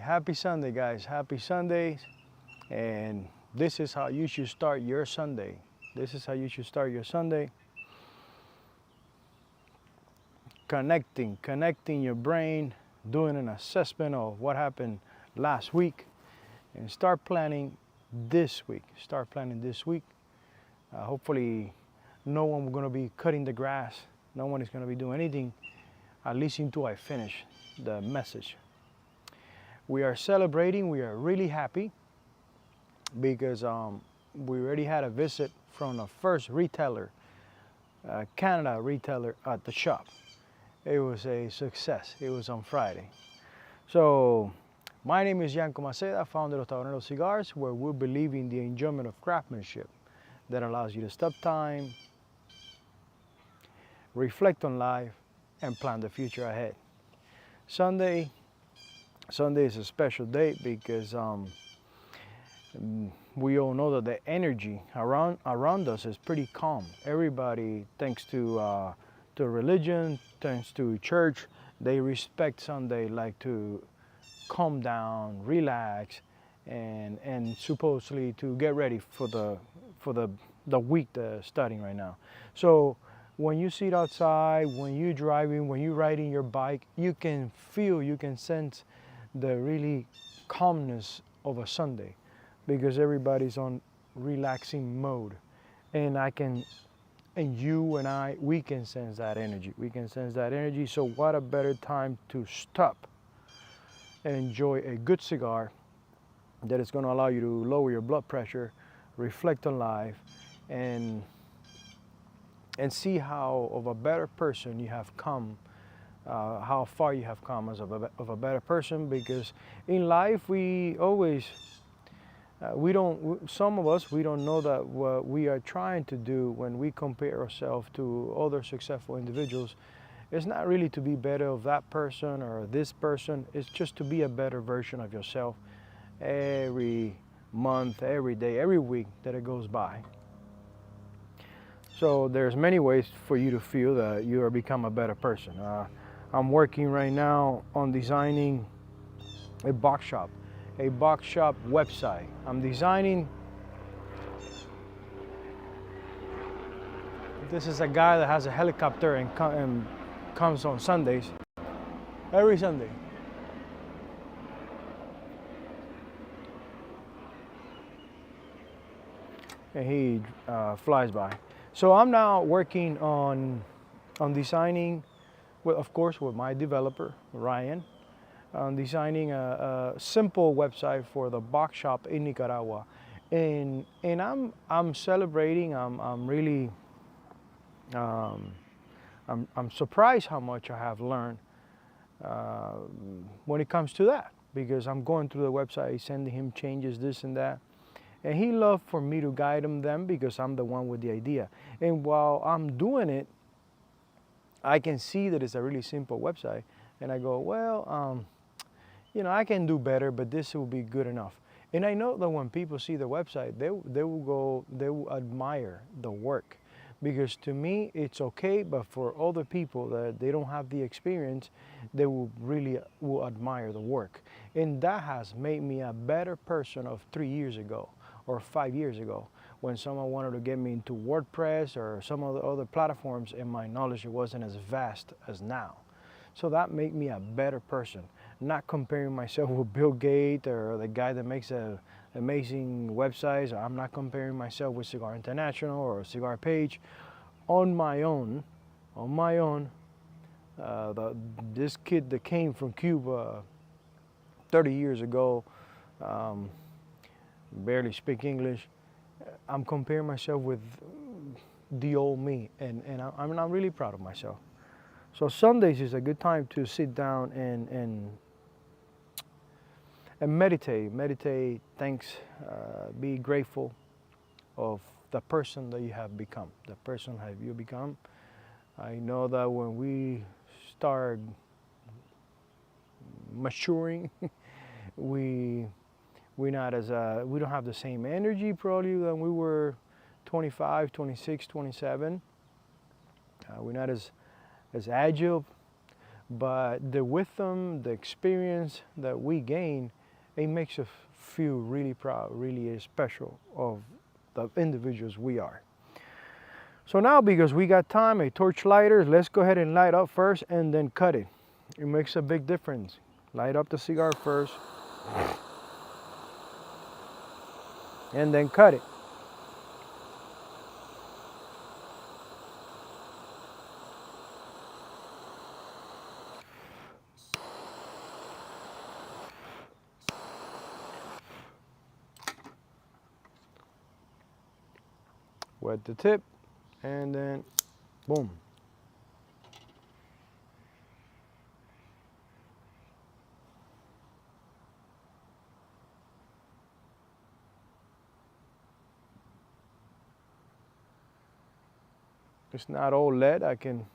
Happy Sunday, guys. Happy Sunday. And this is how you should start your Sunday. This is how you should start your Sunday. Connecting your brain, doing an assessment of what happened last week, and start planning this week. Hopefully no one is going to be cutting the grass. No one is going to be doing anything, at least until I finish the message. We are celebrating. We are really happy because we already had a visit from the first retailer, Canada retailer at the shop. It was a success. It was on Friday. So my name is MACEDA, founder of Tabanero Cigars, where we believe in the enjoyment of craftsmanship that allows you to stop time, reflect on life, and plan the future ahead. Sunday is a special day because we all know that the energy around us is pretty calm. Everybody, thanks to religion, thanks to church, they respect Sunday like to calm down, relax, and supposedly to get ready for the week that's starting right now. So when you sit outside, when you're driving, when you're riding your bike, you can feel, you can sense the really calmness of a Sunday because everybody's on relaxing mode, and you and I, we can sense that energy. So what a better time to stop and enjoy a good cigar that is going to allow you to lower your blood pressure, reflect on life, and see how of a better person you have come, how far you have come as of a better person. Because in life we always, some of us, we don't know that what we are trying to do when we compare ourselves to other successful individuals, it's not really to be better of that person or this person. It's just to be a better version of yourself every month, every day, every week that it goes by. So there's many ways for you to feel that you are become a better person. I'm working right now on designing a box shop website. I'm designing. This is a guy that has a helicopter and comes on Sundays, every Sunday. and he flies by. So I'm now working on designing, well, of course, with my developer Ryan, on designing a simple website for the box shop in Nicaragua, and I'm celebrating. I'm really I'm surprised how much I have learned uh, when it comes to that, because I'm going through the website, sending him changes, this and that. And he loved for me to guide him them because I'm the one with the idea. And while I'm doing it, I can see that it's a really simple website. And I go, well, you know, I can do better, but this will be good enough. And I know that when people see the website, they will admire the work. Because to me, it's okay, but for other people that they don't have the experience, they will really will admire the work. And that has made me a better person of 3 years ago or 5 years ago, when someone wanted to get me into WordPress or some of the other platforms, and my knowledge wasn't as vast as now. So that made me a better person, not comparing myself with Bill Gates or the guy that makes amazing websites. I'm not comparing myself with Cigar International or Cigar Page. On my own, this kid that came from Cuba 30 years ago, barely speak English. I'm comparing myself with the old me, and I'm not really proud of myself. So Sundays is a good time to sit down and meditate, thanks, be grateful of the person that you have become. The person have you become. I know that when we start maturing, we not as we don't have the same energy probably than we were 25, 26, 27. We're not as agile, but the wisdom, the experience that we gain, it makes us feel really proud, really special of the individuals we are. So now, because we got time, a torch lighter, let's go ahead and light up first and then cut it. It makes a big difference. Light up the cigar first and then cut it. Wet the tip, and then boom. It's not all lead. I can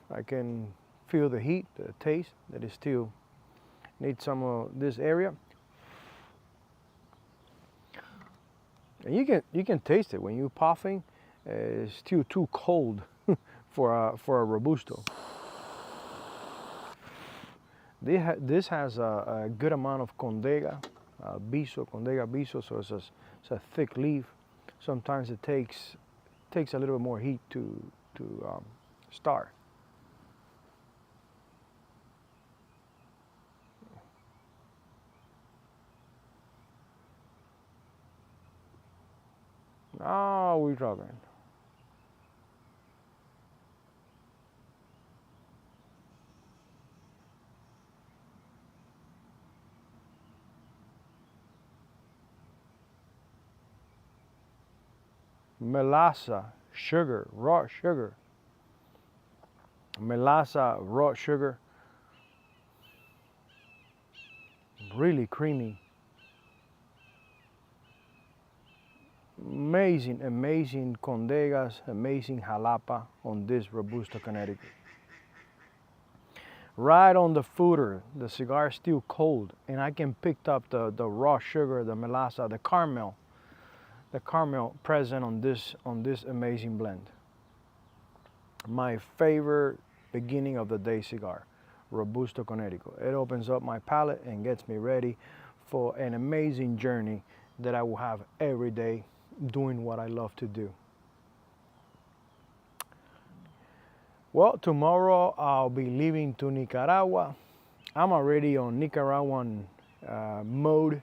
feel the heat, the taste that it still needs some of this area. And you can taste it when you're puffing. It's still too cold for a Robusto. This has a good amount of condega, condega biso, so it's a thick leaf. Sometimes it takes a little bit more heat to start. Now we're talking. Melaza, sugar, raw sugar. Melaza, raw sugar. Really creamy. Amazing condegas, amazing jalapa on this Robusto Connecticut. Right on the footer, the cigar is still cold, and I can pick up the raw sugar, the melaza, the caramel present on this amazing blend. My favorite beginning of the day cigar, Robusto Connecticut. It opens up my palate and gets me ready for an amazing journey that I will have every day doing what I love to do. Well, tomorrow I'll be leaving to Nicaragua. I'm already on Nicaraguan mode.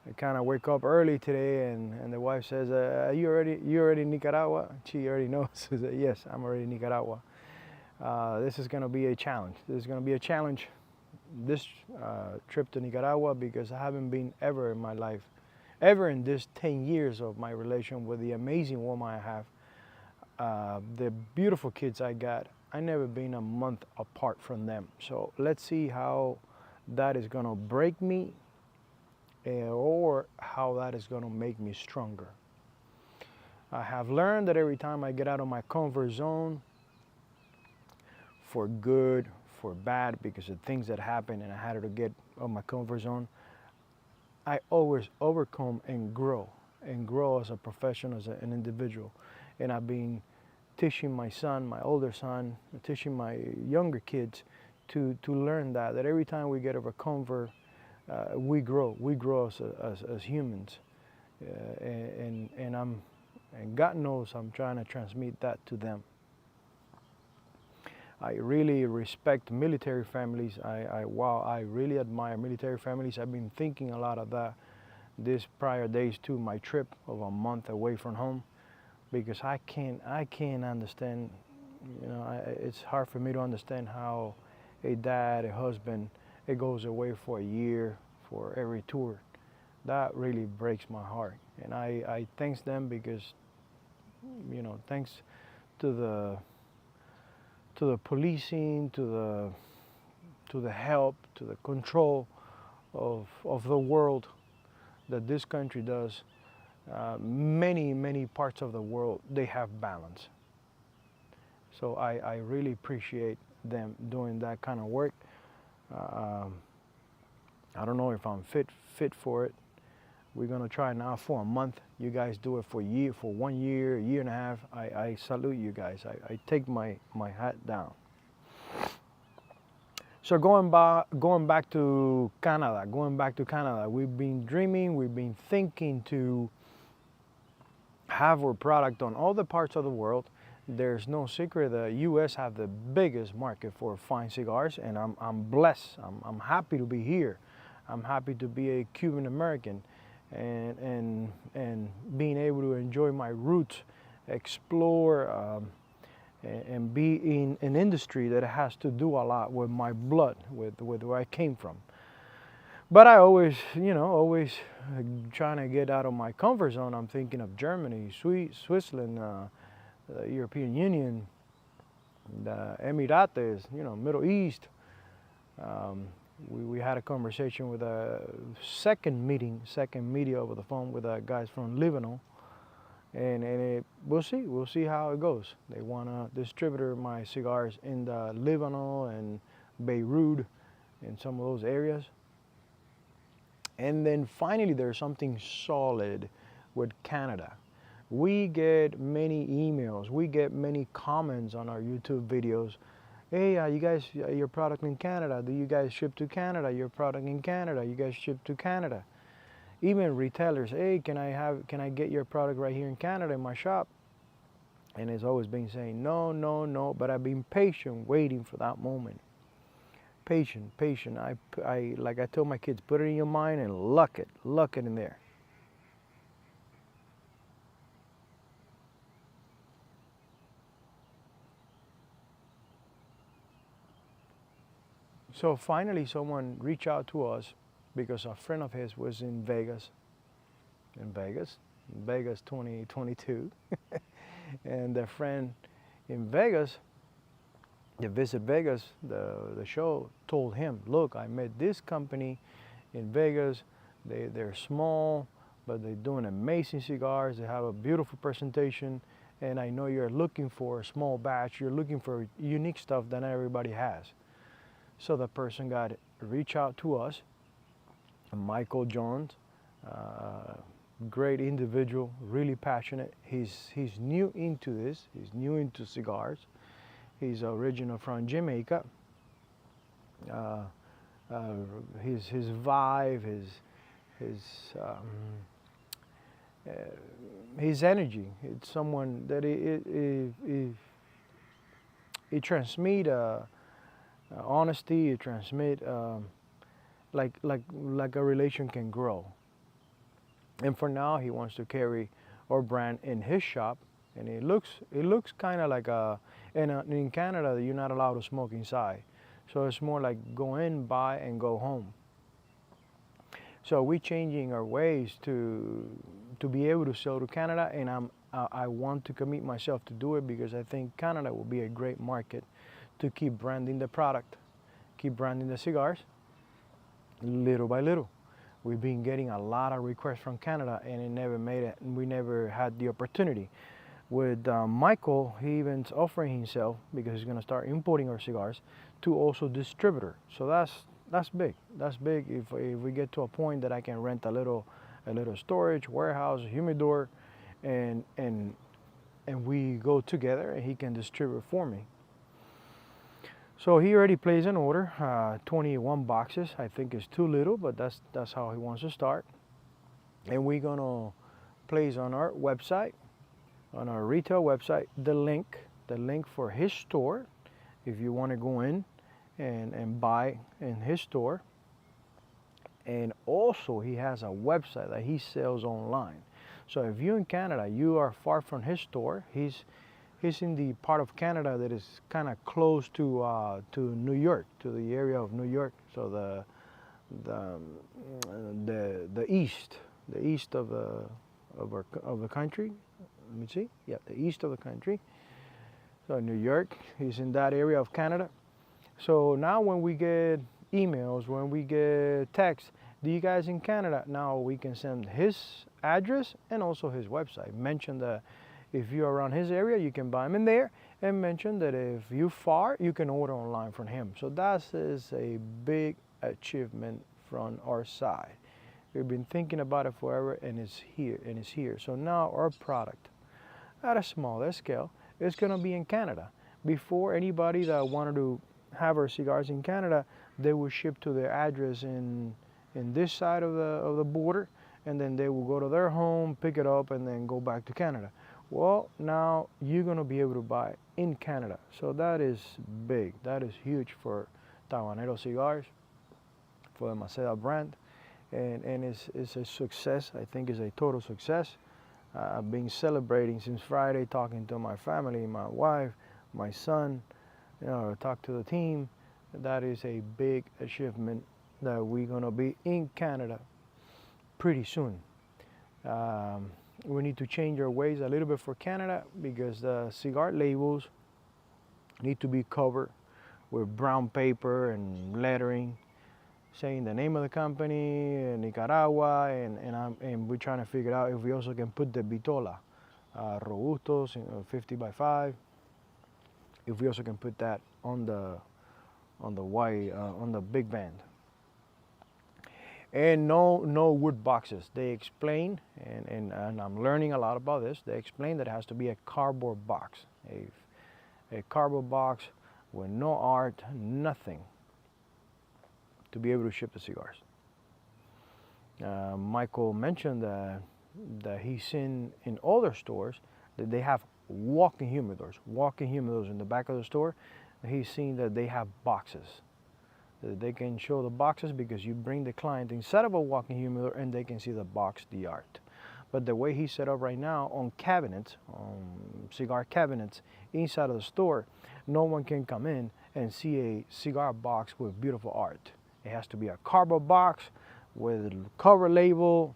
I kind of wake up early today, and the wife says, you already in Nicaragua? She already knows. She said, yes, I'm already in Nicaragua. This is going to be a challenge. This is going to be a challenge, this trip to Nicaragua, because I haven't been ever in my life, ever in this 10 years of my relation with the amazing woman I have, the beautiful kids I got. I never been a month apart from them. So let's see how that is going to break me, or how that is going to make me stronger. I have learned that every time I get out of my comfort zone, for good, for bad, because of things that happen and I had to get out of my comfort zone, I always overcome and grow as a professional, as an individual. And I've been teaching my son, my older son, teaching my younger kids to learn that every time we get out of our comfort, we grow as humans. And God knows I'm trying to transmit that to them. I really respect military families. Wow, I really admire military families. I've been thinking a lot of that these prior days to my trip of a month away from home, because I can't understand, it's hard for me to understand how a dad, a husband, it goes away for a year for every tour. That really breaks my heart. And I thank them because, thanks to the policing, to the help, to the control of the world that this country does, many parts of the world, they have balance. So I really appreciate them doing that kind of work. I don't know if I'm fit for it. We're gonna try now for a month. You guys do it for 1 year, a year and a half. I salute you guys. I take my hat down. So going back to Canada, we've been dreaming, we've been thinking to have our product on all the parts of the world. There's no secret the U.S. have the biggest market for fine cigars, and I'm blessed. I'm happy to be here. I'm happy to be a Cuban American, and being able to enjoy my roots, explore, and be in an industry that has to do a lot with my blood, with where I came from. But I always trying to get out of my comfort zone. I'm thinking of Germany, Switzerland, the European Union, the Emirates, Middle East. We had a conversation with a second meeting over the phone with guys from Lebanon, and we'll see how it goes. They want to distribute my cigars in the Lebanon and Beirut, in some of those areas. And then finally, there's something solid with Canada. We get many emails, we get many comments on our YouTube videos. Hey, you guys, your product in Canada, do you guys ship to Canada? Your product in Canada, you guys ship to Canada? Even retailers, hey, can I get your product right here in Canada in my shop? And it's always been saying, no, but I've been patient, waiting for that moment. Patient. Like I told my kids, put it in your mind and luck it in there. So finally someone reached out to us because a friend of his was in Vegas 2022. And their friend in Vegas, the Visit Vegas, the show, told him, look, I met this company in Vegas. They're small, but they're doing amazing cigars. They have a beautiful presentation. And I know you're looking for a small batch. You're looking for unique stuff that not everybody has. So the person reached out to us, Michael Jones, great individual, really passionate. He's new into this. He's new into cigars. He's original from Jamaica. His vibe, his energy. It's someone that he transmit honesty. He transmit like a relation can grow. And for now, he wants to carry our brand in his shop, and it looks kind of like a. And in Canada, you're not allowed to smoke inside, so it's more like go in, buy, and go home. So we're changing our ways to be able to sell to Canada, and I want to commit myself to do it because I think Canada will be a great market to keep branding the product, keep branding the cigars, little by little. We've been getting a lot of requests from Canada, and it never made it. We never had the opportunity. With Michael, he even's offering himself because he's going to start importing our cigars to also distributor. So that's big. That's big. If we get to a point that I can rent a little storage warehouse, humidor, and we go together, and he can distribute for me. So he already placed an order, 21 boxes. I think it's too little, but that's how he wants to start. And we're gonna place on our website, on our retail website, the link for his store. If you want to go in and buy in his store. And also he has a website that he sells online. So if you're in Canada, you are far from his store. He's in the part of Canada that is kind of close to New York, to the area of New York. So the east of the country. Let me see. Yeah, the east of the country. So New York, he's in that area of Canada. So now when we get emails, when we get texts, do you guys in Canada? Now we can send his address and also his website. Mention that if you're around his area, you can buy him in there, and mention that if you're far, you can order online from him. So that is a big achievement from our side. We've been thinking about it forever, and it's here. So now our product, at a smaller scale, is going to be in Canada. Before, anybody that wanted to have our cigars in Canada, they will ship to their address in this side of the border, and then they will go to their home, pick it up, and then go back to Canada. Well, now you're going to be able to buy in Canada. So that is big. That is huge for Tabanero Cigars, for the MACEDA brand, and it's a success. I think it's a total success. I've been celebrating since Friday, talking to my family, my wife, my son, talk to the team. That is a big achievement that we're going to be in Canada pretty soon. We need to change our ways a little bit for Canada because the cigar labels need to be covered with brown paper and lettering saying the name of the company, Nicaragua, and we're trying to figure out if we also can put the Vitola, Robustos, 50 by 5. If we also can put that on the white, on the big band. And no wood boxes. They explain, and I'm learning a lot about this. They explain that it has to be a cardboard box, a cardboard box with no art, nothing, to be able to ship the cigars. Michael mentioned that he's seen in other stores that they have walk-in humidors in the back of the store. He's seen that they have boxes. They can show the boxes because you bring the client inside of a walk-in humidor and they can see the box, the art. But the way he's set up right now on cabinets, on cigar cabinets inside of the store, no one can come in and see a cigar box with beautiful art. It has to be a cardboard box with a cover label.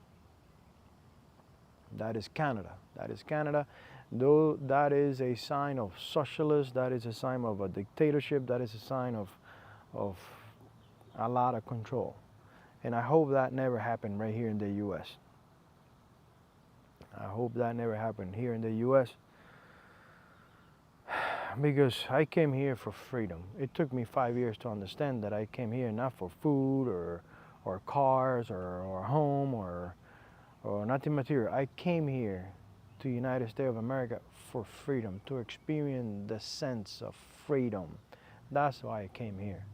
That is Canada. That is Canada. Though that is a sign of socialist, that is a sign of a dictatorship, that is a sign of a lot of control. And I hope that never happened right here in the U.S. I hope that never happened here in the U.S. because I came here for freedom. It took me 5 years to understand that I came here not for food or cars or home or nothing material. I came here to the United States of America for freedom, to experience the sense of freedom. That's why I came here.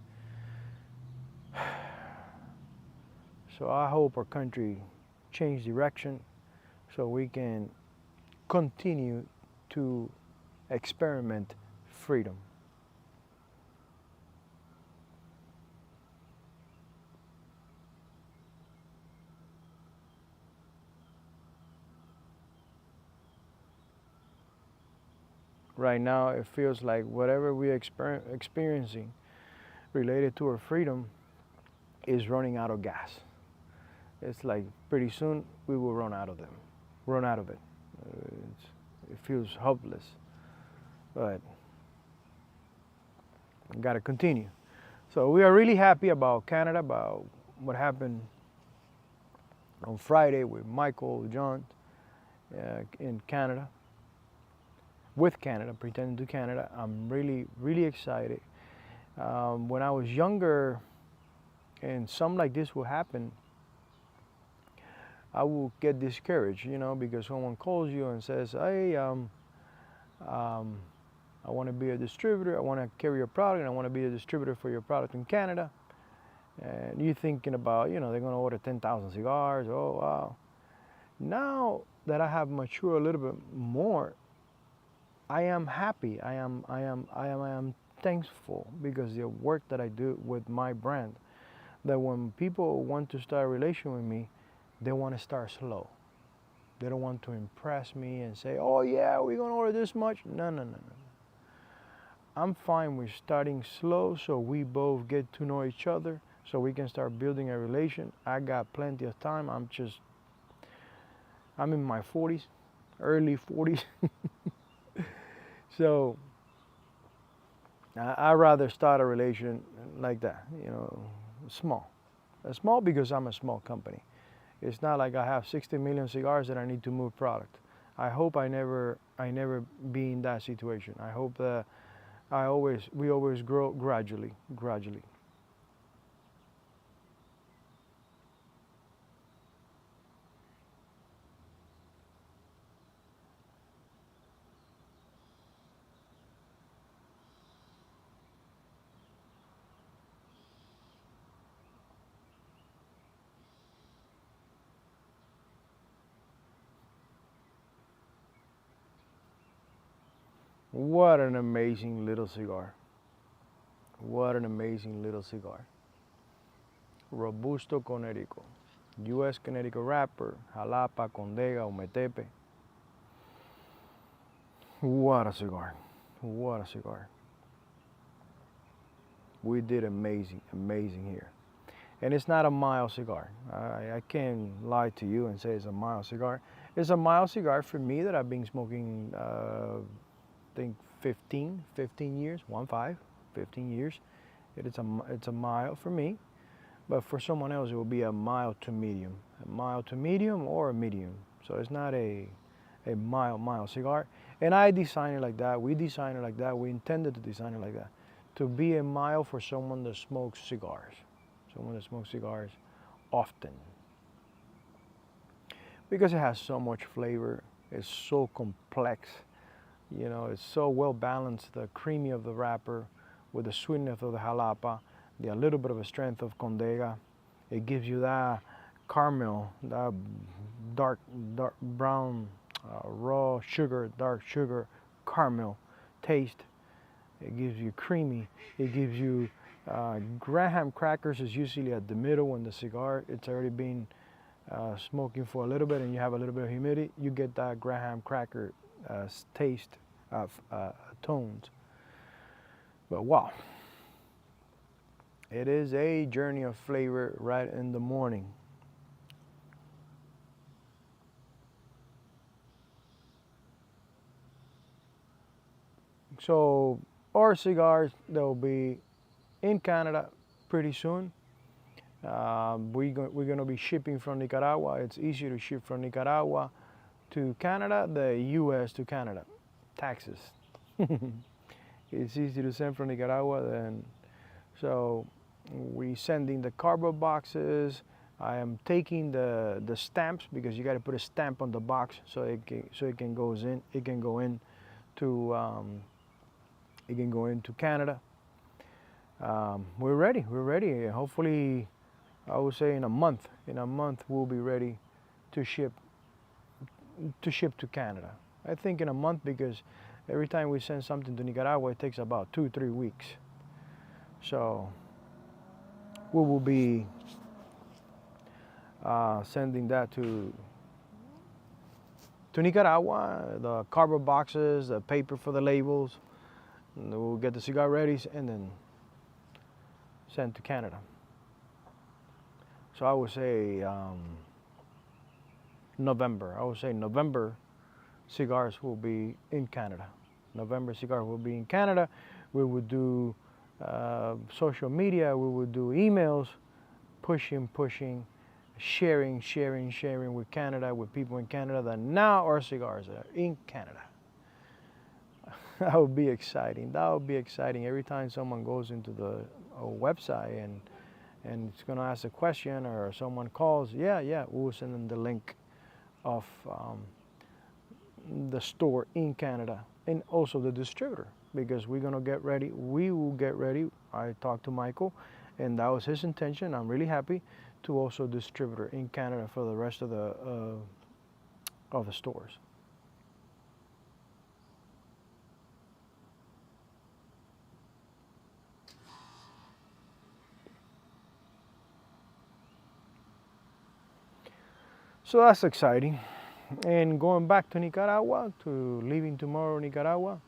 So I hope our country change direction so we can continue to experiment freedom. right now it feels like whatever we're experiencing related to our freedom is running out of gas. It's like pretty soon we will run out of it. It feels hopeless, but we got to continue. So we are really happy about Canada, about what happened on Friday with Michael John in Canada, with Canada, pretending to Canada. I'm really, really excited. When I was younger and something like this will happen, I will get discouraged, because someone calls you and says, hey, I want to be a distributor, I want to carry your product, and I want to be a distributor for your product in Canada. And you're thinking about, they're going to order 10,000 cigars, oh wow. Now that I have matured a little bit more, I am happy, I am thankful because the work that I do with my brand, that when people want to start a relation with me, they want to start slow. They don't want to impress me and say, oh yeah, we're going to order this much. No. I'm fine with starting slow so we both get to know each other, so we can start building a relation. I got plenty of time. I'm in my 40s, early 40s. So I'd rather start a relation like that, small. Small because I'm a small company. It's not like I have 60 million cigars that I need to move product. I hope I never be in that situation. I hope that we always grow gradually. What an amazing little cigar. What an amazing little cigar. Robusto Connecticut. U.S. Connecticut wrapper, Jalapa, Condega, Ometepe. What a cigar. What a cigar. We did amazing here. And it's not a mild cigar. I can't lie to you and say it's a mild cigar. It's a mild cigar for me that I've been smoking, I think 15 years, 15 years. It's a mild for me, but for someone else it will be a mild to medium or a medium. So it's not a mild cigar. And I designed it like that. We designed it like that. We intended to design it like that, to be a mild for someone that smokes cigars. Someone that smokes cigars often. Because it has so much flavor, it's so complex, it's so well balanced, the creamy of the wrapper with the sweetness of the jalapa, a little bit of a strength of Condega. It gives you that caramel, that dark brown, raw sugar, dark sugar, caramel taste. It gives you creamy. It gives you graham crackers is usually at the middle when the cigar, it's already been smoking for a little bit and you have a little bit of humidity, you get that graham cracker taste of tones. But wow, it is a journey of flavor right in the morning. So our cigars, they'll be in Canada pretty soon. We're going to be shipping from Nicaragua. It's easier to ship from Nicaragua to Canada, the U.S. to Canada. Taxes. It's easy to send from Nicaragua than, so we sending the cardboard boxes. I am taking the stamps because you got to put a stamp on the box so it can go into Canada. We're ready. Hopefully, I would say in a month we'll be ready to ship to Canada. I think in a month, because every time we send something to Nicaragua, it takes about 2-3 weeks. So we will be sending that to to Nicaragua, the cardboard boxes, the paper for the labels, and we'll get the cigar ready and then sent to Canada. So I would say November. I would say November cigars will be in Canada. November cigar will be in Canada. We would do social media. We would do emails, pushing, sharing with Canada, with people in Canada that now our cigars are in Canada. That would be exciting. That would be exciting. Every time someone goes into the website and it's going to ask a question or someone calls, yeah, we'll send them the link of the store in Canada and also the distributor, because we're going to get ready. We will get ready. I talked to Michael and that was his intention. I'm really happy to also distributor in Canada for the rest of the stores. So that's exciting. And going back to Nicaragua, to leaving tomorrow Nicaragua.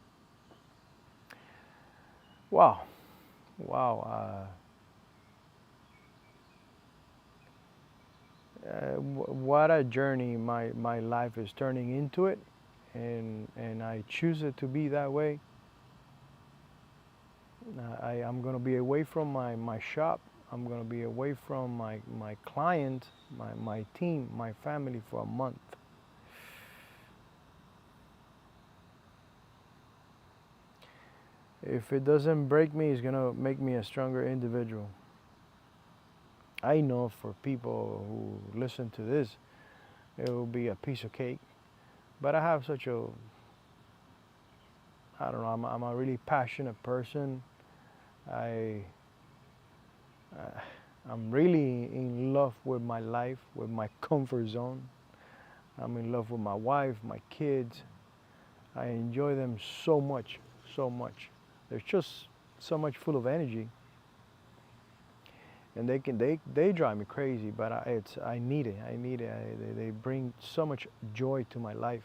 Wow. What a journey my life is turning into it, and I choose it to be that way. I'm going to be away from my shop. I'm going to be away from my client, my team, my family for a month. If it doesn't break me, it's going to make me a stronger individual. I know for people who listen to this, it will be a piece of cake. But I have such a, I don't know, I'm a really passionate person. I'm really in love with my life, with my comfort zone. I'm in love with my wife, my kids. I enjoy them so much, so much. They're just so much full of energy. And they drive me crazy, but I need it. They bring so much joy to my life,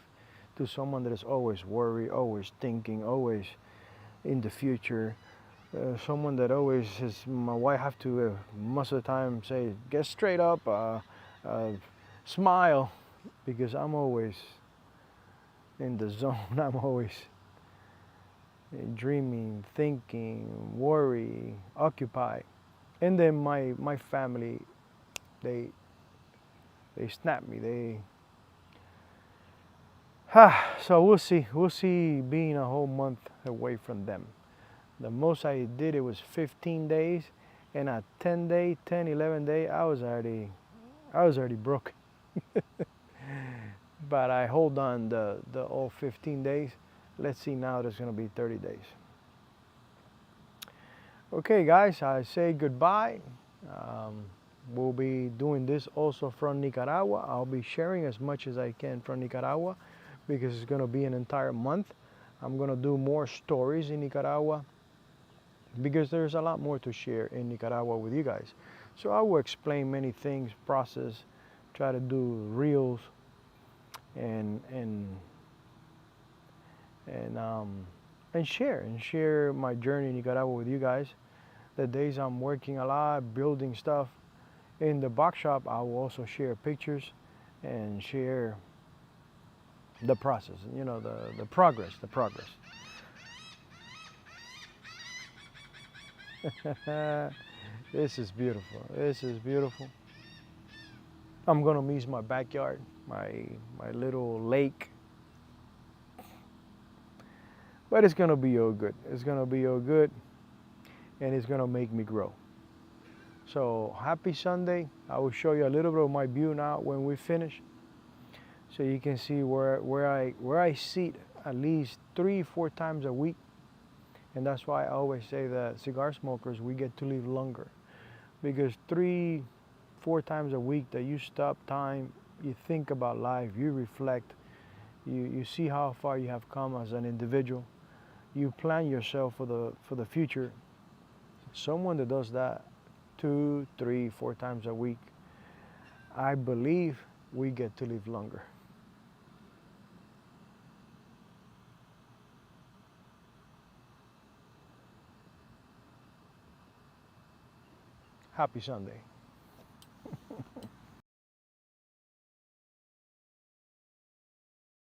to someone that is always worried, always thinking, always in the future. Someone that always is, my wife have to most of the time say, get straight up, smile, because I'm always in the zone. I'm always dreaming, thinking, worry, occupied. And then my family, they snap me. So we'll see being a whole month away from them. The most I did, it was 15 days, and at 10, 11 day, I was already broken. But I hold on the all 15 days. Let's see now, there's gonna be 30 days. Okay guys, I say goodbye. We'll be doing this also from Nicaragua. I'll be sharing as much as I can from Nicaragua because it's gonna be an entire month. I'm gonna do more stories in Nicaragua because there's a lot more to share in Nicaragua with you guys. So I will explain many things, process, try to do reels and share my journey in Nicaragua with you guys. The days I'm working a lot, building stuff in the box shop, I will also share pictures and share the process, you know, the progress. This is beautiful. I'm gonna miss my backyard, my little lake. But it's gonna be all good. It's gonna be all good, and it's gonna make me grow. So happy Sunday. I will show you a little bit of my view now when we finish, so you can see where I sit at least 3-4 times a week. And that's why I always say that cigar smokers, we get to live longer, because 3-4 times a week that you stop time, you think about life, you reflect, you see how far you have come as an individual, you plan yourself for the future. Someone that does that 2, 3, 4 times a week, I believe we get to live longer. Happy Sunday.